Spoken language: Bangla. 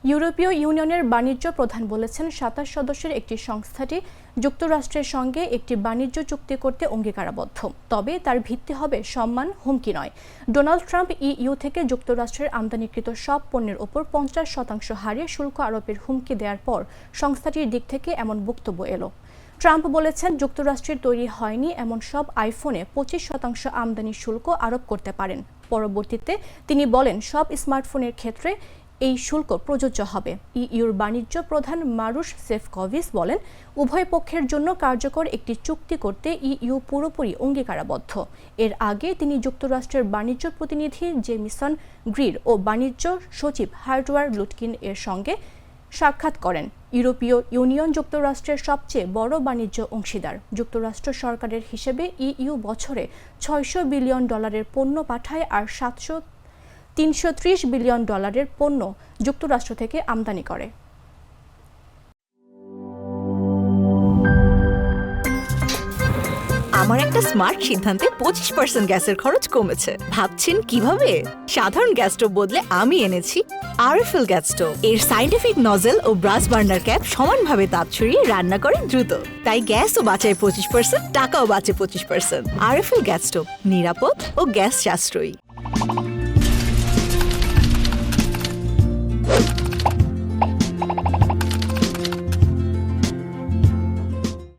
ইউরোপীয় ইউনিয়নের বাণিজ্য প্রধান বলেছেন ২৭ সদস্যের একটি সংস্থাটি যুক্তরাষ্ট্রের সঙ্গে একটি বাণিজ্য চুক্তি করতে অঙ্গীকারাবদ্ধ, তবে তার ভিত্তি হবে সম্মান, হুমকি নয়। ডোনাল্ড ট্রাম্প ইইউ থেকে যুক্তরাষ্ট্রের আমদানিকৃত সব পণ্যের ওপর ৫০% হারে শুল্ক আরোপের হুমকি দেওয়ার পর সংস্থাটির দিক থেকে এমন বক্তব্য এলো। ট্রাম্প বলেছেন, যুক্তরাষ্ট্রের তৈরি হয়নি এমন সব আইফোনে ২৫% আমদানি শুল্ক আরোপ করতে পারেন। পরবর্তীতে তিনি বলেন, সব স্মার্টফোনের ক্ষেত্রে এই শুল্ক প্রযোজ্য হবে। ইইউর বাণিজ্য প্রধান মারুশ সেফকোভিচ বলেন, উভয় পক্ষের জন্য কার্যকর একটি চুক্তি করতে ইইউ পুরোপুরি অঙ্গীকারাবদ্ধ। এর আগে তিনি যুক্তরাষ্ট্রের বাণিজ্য প্রতিনিধি জেমিসন গ্রির ও বাণিজ্য সচিব হার্টওয়ার লুটকিন এর সঙ্গে সাক্ষাৎ করেন। ইউরোপীয় ইউনিয়ন যুক্তরাষ্ট্রের সবচেয়ে বড় বাণিজ্য অংশীদার। যুক্তরাষ্ট্র সরকারের হিসেবে ইইউ বছরে $৬০০ বিলিয়ন পণ্য পাঠায় আর $৩30 বিলিয়ন পণ্য যুক্তরাষ্ট্র থেকে আমদানি করে। আমার একটা স্মার্ট সিদ্ধান্তে 25% গ্যাসের খরচ কমেছে। ভাবছেন কিভাবে? সাধারণ গ্যাস স্টোভ বদলে আমি এনেছি আরএফএল গ্যাস স্টোভ। এর সাইন্টিফিক নজল ও ব্রাস বার্নার ক্যাপ সমানভাবে তাপ ছড়িয়ে রান্না করে দ্রুত, তাই গ্যাসও বাঁচায় 25%, টাকাও বাঁচে 25%। আরএফএল গ্যাস স্টোভ নিরাপদ ও গ্যাস সাশ্রয়ী।